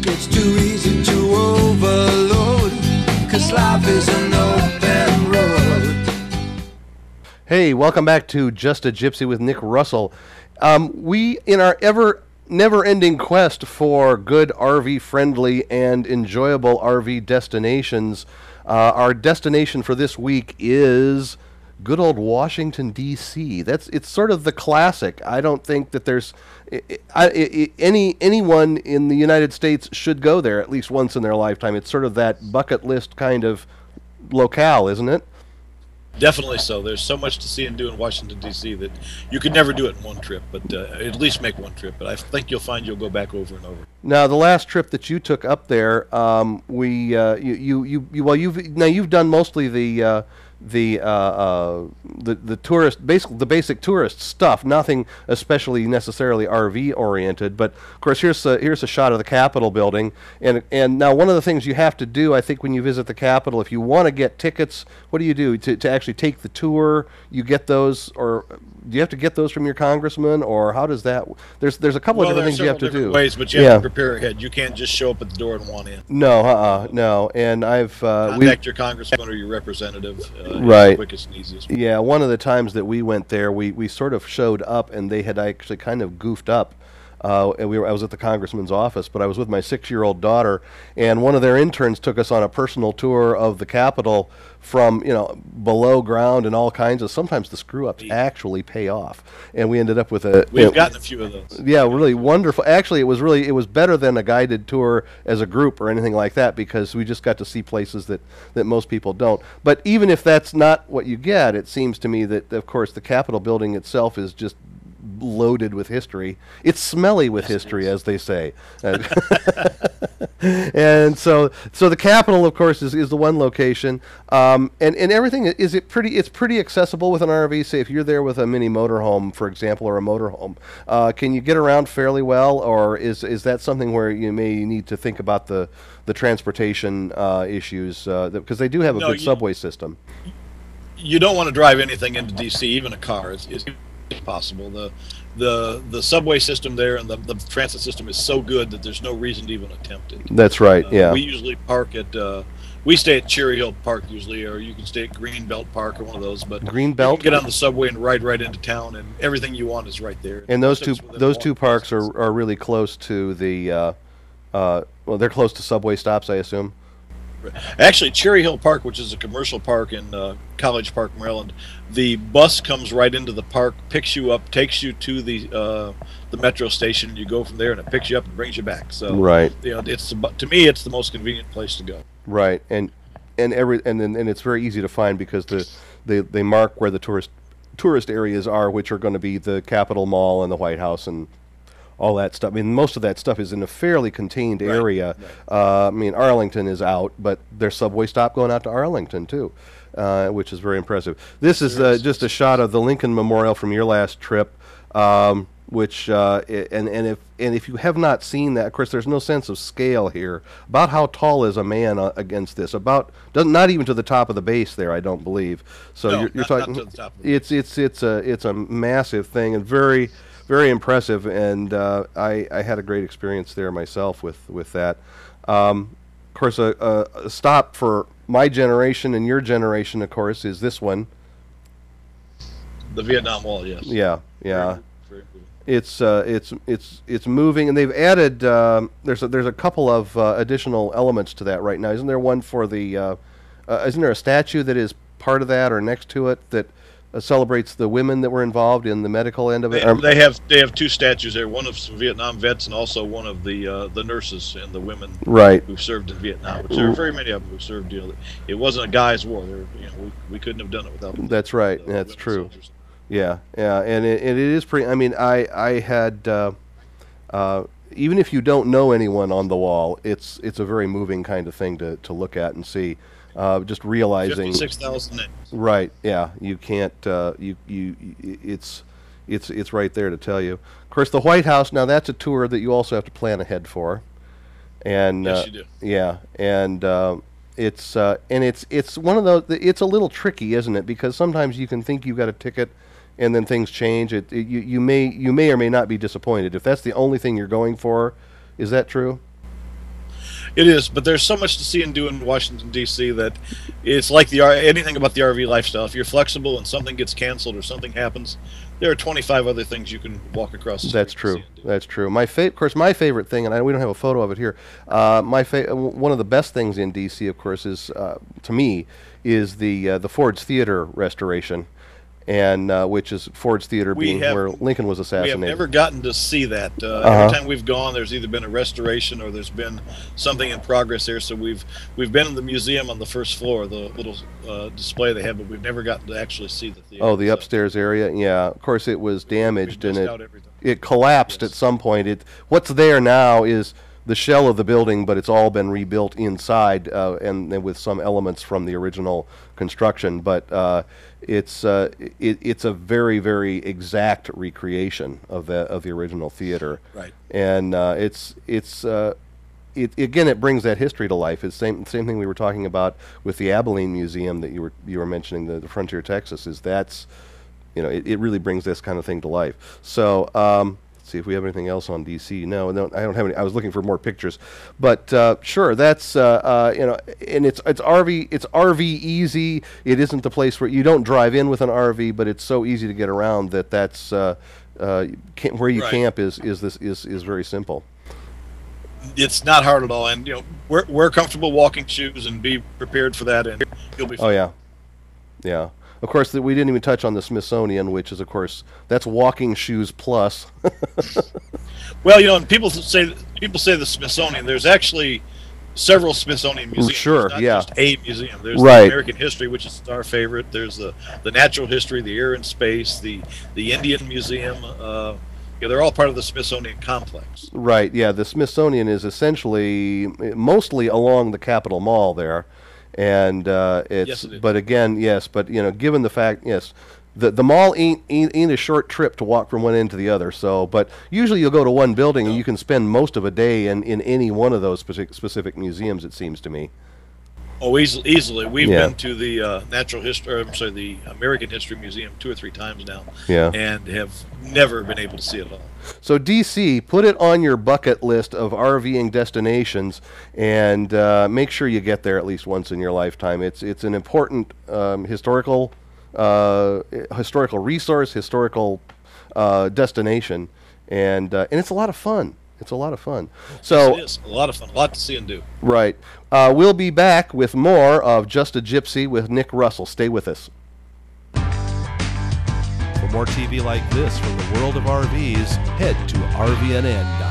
It's too easy to overload, 'cause life is an open road. Hey, welcome back to Just a Gypsy with Nick Russell. We, in our never-ending quest for good RV-friendly and enjoyable RV destinations, our destination for this week is good old Washington, D.C. It's sort of the classic. I don't think that there's anyone in the United States should go there at least once in their lifetime. It's sort of that bucket list kind of locale, isn't it? Definitely so. There's so much to see and do in Washington, D.C. that you could never do it in one trip, but at least make one trip. But I think you'll find you'll go back over and over. Now, the last trip that you took up there, you've done mostly the tourist, basically the basic tourist stuff, nothing especially necessarily RV oriented. But of course, here's a shot of the Capitol building, and now one of the things you have to do, I think, when you visit the Capitol, if you want to get tickets, what do you do to actually take the tour? You get those, or do you have to get those from your congressman, or how does that? There's a couple of different things you have to do. Ways, but you have to prepare ahead. You can't just show up at the door and want in. No, no. And I've contact your congressman or your representative. Right. Quickest and easiest. Yeah, one of the times that we went there, we sort of showed up, and they had actually kind of goofed up. I was at the congressman's office, but I was with my 6-year-old daughter, and one of their interns took us on a personal tour of the Capitol from, below ground, and all kinds of. Sometimes the screw-ups actually pay off, and we ended up with a. We've gotten a few of those. Yeah, really wonderful. Actually, it was better than a guided tour as a group or anything like that, because we just got to see places that most people don't. But even if that's not what you get, it seems to me that, of course, the Capitol building itself is just loaded with history. It's smelly with history, as they say. And so the Capitol, of course, is the one location, and everything it's pretty accessible with an RV. Say if you're there with a mini motorhome, for example, or a motorhome, can you get around fairly well, or is that something where you may need to think about the transportation issues, because they do have a good subway system. You don't want to drive anything into D.C., even a car. It's possible. The subway system there and the transit system is so good that there's no reason to even attempt it. That's right. Yeah. We usually park at we stay at Cherry Hill Park usually, or you can stay at Greenbelt Park or one of those. But Greenbelt, you can get on the subway and ride right into town, and everything you want is right there. And those two parks are really close to the they're close to subway stops, I assume. Actually, Cherry Hill Park, which is a commercial park in College Park, Maryland, the bus comes right into the park, picks you up, takes you to the metro station, and you go from there, and it picks you up and brings you back. So, right, to me, it's the most convenient place to go. Right, and it's very easy to find because they mark where the tourist areas are, which are going to be the Capitol Mall and the White House and all that stuff. I mean, most of that stuff is in a fairly contained area. Right. I mean, Arlington is out, but there's subway stop going out to Arlington too, which is very impressive. This is just a shot of the Lincoln Memorial from your last trip, which if you have not seen that, of course, there's no sense of scale here. About how tall is a man against this? Not even to the top of the base there, I don't believe. So no, you're talking. Not to the top of the base. It's a massive thing and very, very impressive, and I had a great experience there myself with that. Of course, a stop for my generation and your generation, of course, is this one. The Vietnam Wall, yes. Yeah. Very cool. It's moving, and they've added. There's a couple of additional elements to that right now. Isn't there one for the? Isn't there a statue that is part of that or next to it that celebrates the women that were involved in the medical end of it? They have two statues there. One of some Vietnam vets, and also one of the nurses and the women who served in Vietnam. Which there were very many of them who served. It wasn't a guy's war. We couldn't have done it without them. That's right. That's true. Soldiers. Yeah, and it is pretty. I mean, I had even if you don't know anyone on the wall, it's a very moving kind of thing to look at and see. Just realizing 56,000 names. Right. Yeah. You can't. It's right there to tell you. Of course, the White House. Now that's a tour that you also have to plan ahead for. And yes, you do. Yeah. And it's one of those. It's a little tricky, isn't it? Because sometimes you can think you've got a ticket, and then things change. You may or may not be disappointed if that's the only thing you're going for. Is that true? It is, but there's so much to see and do in Washington D.C. that it's like anything about the RV lifestyle. If you're flexible and something gets canceled or something happens, there are 25 other things you can walk across the street. That's true. That's true. Of course, my favorite thing, and we don't have a photo of it here. One of the best things in D.C., of course, is to me is the Ford's Theater restoration. And which is Ford's Theater being where Lincoln was assassinated. We have never gotten to see that. Every time we've gone, there's either been a restoration or there's been something in progress there. So we've been in the museum on the first floor, the little display they have, but we've never gotten to actually see the theater. Oh, the upstairs area. Yeah, of course it was damaged and it collapsed at some point. What's there now is the shell of the building, but it's all been rebuilt inside and with some elements from the original construction. But it's a very, very exact recreation of the original theater. Right. And again, it brings that history to life. It's same thing we were talking about with the Abilene Museum that you were mentioning, the Frontier Texas. It really brings this kind of thing to life. So. Let's see if we have anything else on DC. No, I don't have any. I was looking for more pictures, but sure, that's and it's RV easy. It isn't the place where you don't drive in with an RV, but it's so easy to get around that's where you camp is very simple. It's not hard at all, and wear comfortable walking shoes and be prepared for that, and you'll be fine. Oh yeah, yeah. Of course, we didn't even touch on the Smithsonian, which is, of course, that's walking shoes plus. Well, and people say the Smithsonian. There's actually several Smithsonian museums. Sure, not yeah. just a museum. There's right. the American history, which is our favorite. There's the natural history, the air and space, the Indian Museum. They're all part of the Smithsonian complex. Right. Yeah, the Smithsonian is essentially mostly along the Capitol Mall there. And yes, it is. But again, yes, but given the fact, yes, the mall ain't a short trip to walk from one end to the other. So, but usually you'll go to one building and you can spend most of a day in any one of those specific museums. It seems to me. Oh, easily. We've been to the the American History Museum 2 or 3 times now. Yeah. And have never been able to see it all. So DC, put it on your bucket list of RVing destinations, and make sure you get there at least once in your lifetime. It's an important historical resource, historical destination, and it's a lot of fun. It's a lot of fun. So yes, it is a lot of fun, a lot to see and do. Right. We'll be back with more of Just a Gypsy with Nick Russell. Stay with us. For more TV like this from the world of RVs, head to rvnn.com.